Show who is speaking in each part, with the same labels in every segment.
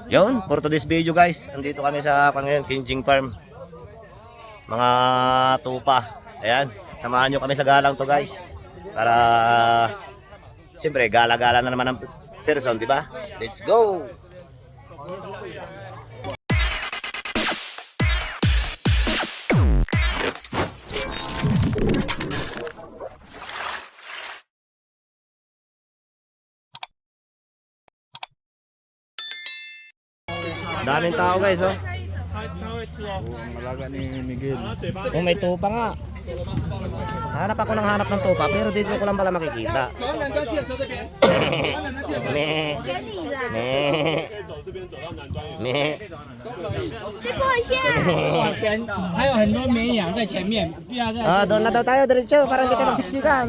Speaker 1: Yun, for today's video guys, andito kami sa Kinjing Farm. Mga tupa. Ayan, samahan nyo kami sa galang to guys. Para siyempre gala-gala na naman ang person, di ba? Let's go! Daming tao guys, oh.
Speaker 2: Malaga ni Miguel.
Speaker 1: Oh, may tupa nga. Hanap ako ng hanap ng tupa, pero dito ko lang pala makikita. Meh. Meh. Meh.
Speaker 3: 再过一下。
Speaker 4: 还有很多绵羊在前面，不要再。
Speaker 1: Ah, doon na daw tayo diretso para hindi tayo magsiksikan.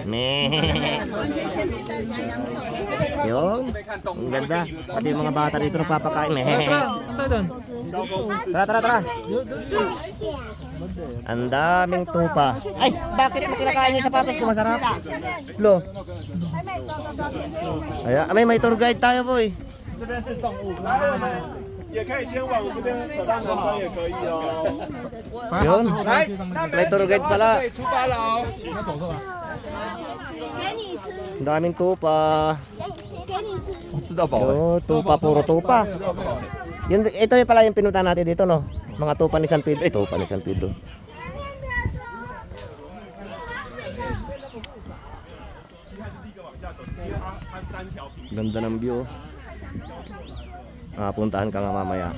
Speaker 1: Meh. Yun. Ang ganda. Pati yung mga bata rito nagpapakain. Meh. Tara, tara, tara. Ang daming tupa. Ay, bakit mo kinakain yung sapatos ko? Masarap. Lo. Ayan, may tour guide tayo, boy.
Speaker 2: 也可以先往我这边走到南方也可以哦。
Speaker 1: Yun. May tour guide pala.
Speaker 4: 出发了哦。
Speaker 3: 给你吃，
Speaker 1: Ang daming tupa.
Speaker 3: 给你吃。
Speaker 2: 吃到饱了。
Speaker 1: Oh, tupa, puro tupa. Yun, ito yung pala yung pinunta natin dito, no? Mga tupa ni San Pedro. Tupa ni San Pedro. Ganda ng view. Puntahan ka nga mamaya.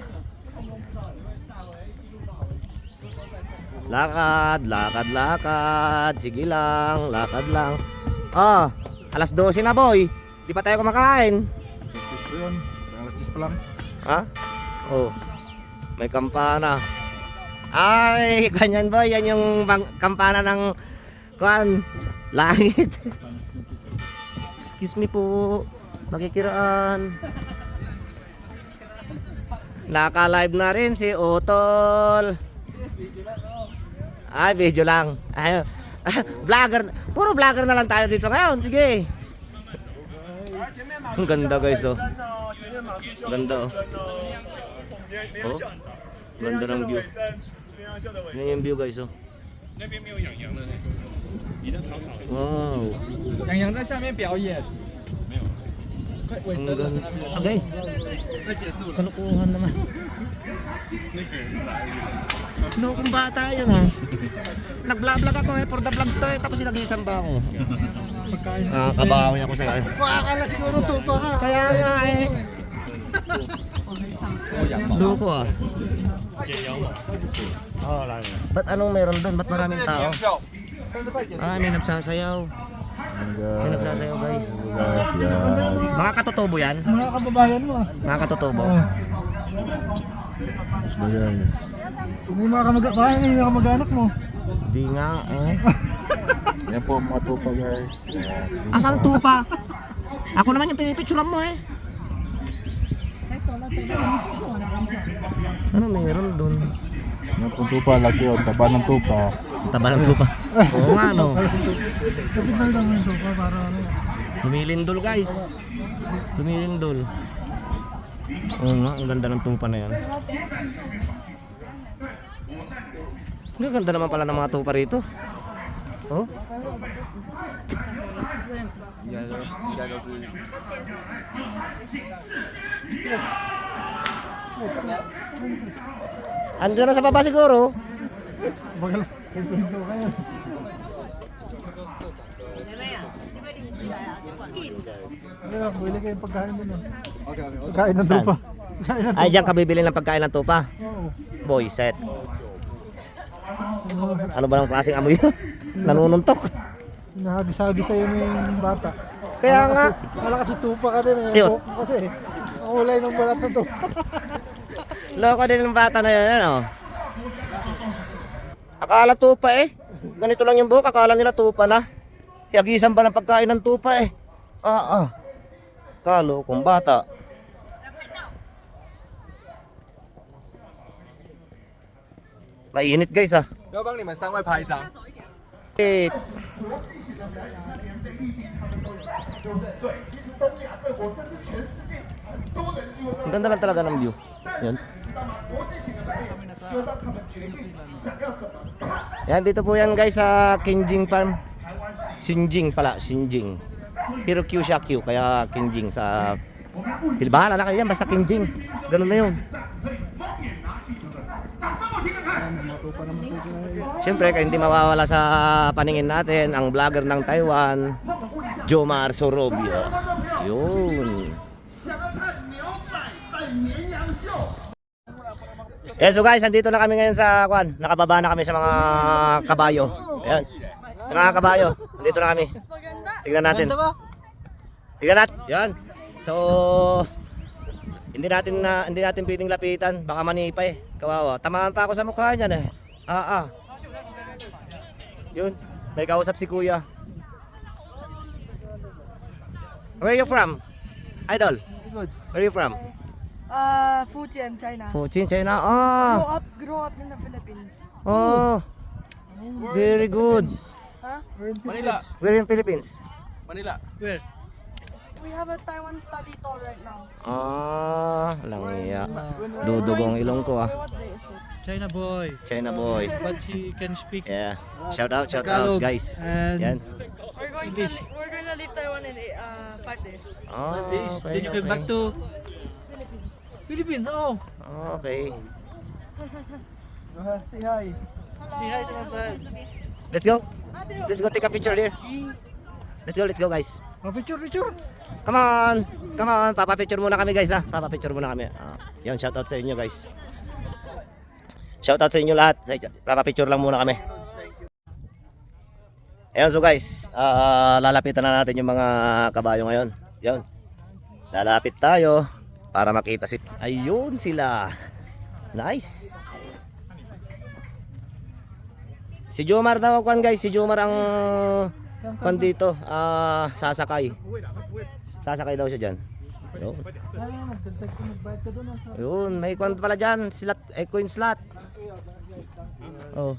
Speaker 1: Lakad, lakad, lakad. Sige lang, lakad lang. Ah, alas 12 na, boy. Di pa tayo kumakain.
Speaker 2: Ito yun. Alas 10 pa lang.
Speaker 1: Ha? Oh. May kampana. Ay, ganyan boy, yan yung kampana ng kuan, langit. Excuse me po. Makikiraan. Naka-live na rin si Utol. Ay, video lang. Ay, vlogger. Puro vlogger na lang tayo dito ngayon. Sige. Ang ganda guys, oh. Ganda, oh. Oh. Ganda ng view. Yan yung view guys, oh. Wow.
Speaker 4: 羊羊在下面表演。没有。快尾声了。
Speaker 1: Okay.
Speaker 4: 快结束了。
Speaker 1: Kalukuhan naman. Lokong bata yun, ha. Nag-vlog ako for the vlog to, tapos nag-isang ba ako? Kabawi ako sa'yo.
Speaker 4: Akala siguro tupa ka.
Speaker 1: Kaya nga eh. Loko ah. Ba't anong meron doon? Ba't maraming tao? Ah, may nagsasayaw. May nagsasayaw guys. Mga katutubo yan?
Speaker 4: Mga kababayan mo ah.
Speaker 1: Mga katutubo.
Speaker 4: Hindi mga kamag-anak, hindi mga kamag-anak mo.
Speaker 1: Di nga eh.
Speaker 2: Yan po mga tupa guys.
Speaker 1: Asan tupa? Ako naman yung pinipicturan mo eh. Ano meron doon?
Speaker 2: Yan po tupa, laki o. Taba ng tupa.
Speaker 1: Taba ng tupa. Oo nga no.
Speaker 4: Kapit lang yung tupa para ano.
Speaker 1: Lumilindol guys. Lumilindol. Oo nga, ang ganda ng tupa na yan. Ang ganda naman pala ng mga tupa rito. Oh? Andiyan na sa baba siguro.
Speaker 4: Bagal, pinto kayo. Hindi lang, bili kayong pagkain mo na. Pagkain ng tupa. Pagkain ng
Speaker 1: Ay, diyan ka bibili ng pagkain ng tupa.
Speaker 4: Oo.
Speaker 1: Boy set. Ano ba ng klaseng amoy yun? Nanununtok.
Speaker 4: Nahagis-hagis sa'yo na yung bata.
Speaker 1: Kaya nga.
Speaker 4: Wala kasi tupa ka din eh.
Speaker 1: Yun.
Speaker 4: Kasi ang ulay ng balat ng tupa.
Speaker 1: Loko din ng bata na yun, ano? Akala tupa eh. Ganito lang yung buhok, akala nila tupa na. Hiyagisan ba ng pagkain ng tupa eh? Kalo kung bata. Mainit guys ah.
Speaker 4: 要帮你们3位拍一张。
Speaker 1: Eh, Ang ganda lang talaga ng view. Yan. Yan, dito po yan guys sa Kinjing Farm. Xinjing pala, Xinjing. Pero Q siya Q, kaya Kinjing sa... Bahala na kayo yan, basta Kinjing. Ganun na yun. Siyempre, kaya hindi mawawala sa paningin natin ang vlogger ng Taiwan, Jomar Sorobio. Yun. So guys, andito na kami ngayon sa kwan. Nakababa na kami sa mga kabayo. Ayan. Sa mga kabayo. Andito na kami. Tignan natin. Tignan natin. Yan. So hindi natin pwedeng lapitan, baka manipay. Kawawa. Tamaan pa ako sa mukha niyan eh. Yun. May kausap si Kuya. Where are you from? Idol. Where are you from?
Speaker 5: Fujian, China.
Speaker 1: Fujian, China.
Speaker 5: Grow up in the Philippines.
Speaker 1: Oh. Very good.
Speaker 5: Huh?
Speaker 2: Manila.
Speaker 1: We're in Philippines.
Speaker 2: Manila.
Speaker 4: Where?
Speaker 5: We have a Taiwan study tour right now.
Speaker 1: Lang iya. Dudugong ilong ko ah.
Speaker 5: What day is it?
Speaker 4: China boy.
Speaker 1: China boy.
Speaker 4: But he can speak
Speaker 1: Yeah. Shout out
Speaker 4: Tagalog
Speaker 1: guys.
Speaker 4: and
Speaker 1: Yan.
Speaker 5: We're going to leave Taiwan in 5 days.
Speaker 1: Oh,
Speaker 4: then you come back to
Speaker 5: Philippines.
Speaker 4: Philippines. Oh.
Speaker 1: Okay.
Speaker 4: Say hi. Say hi to my friend.
Speaker 1: Let's go. Let's go take a picture here. Let's go guys.
Speaker 4: Oh, picture, picture.
Speaker 1: Come on. Come on. Papa-picture muna kami guys ha. Papa-picture muna kami. Yan, shout out sa inyo guys. Shout out sa inyo lahat. Papa-picture lang muna kami. Ayun, so guys, lalapitan na natin yung mga kabayo ngayon. Yan. Lalapit tayo para makita si... Ayun sila. Nice. Si Jomar daw kwan guys, si Jomar ang kwan dito, sasakay. Sasakay daw siya diyan. Yun. Yun, may kwan pala diyan, slot, coin slot. Oh.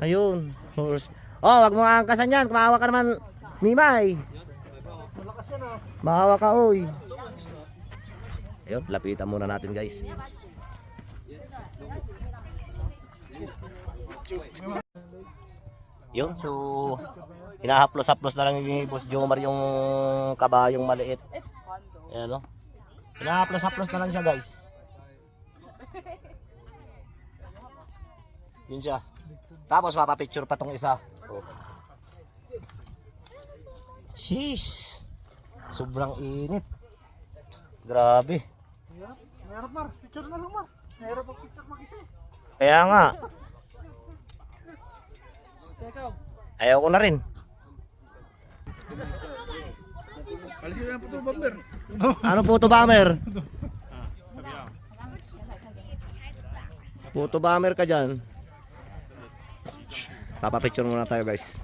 Speaker 1: Ayun. Oh, wag mo angkasan yan, kumawa ka naman, Mimay. Mahawa ka, oy. Ayun, lapitan muna natin guys. Yun, so hinahaplos-haplos na lang ni Boss Jomar yung kabayong maliit. Ayan o. Hinahaplos-haplos na lang siya guys. Yun siya. Tapos mapapicture pa tong isa. Oh. Sheesh. Sobrang init. Grabe.
Speaker 4: Mayroon Mar, picture na lang Mar. Mayroon pa picture mag-isa.
Speaker 1: Kaya nga.
Speaker 4: Ikaw.
Speaker 1: Ayaw ko na rin.
Speaker 2: Alisin na po ito, Bomber.
Speaker 1: Ano photo bomber? Photo bomber ka dyan. Papapicture muna tayo guys.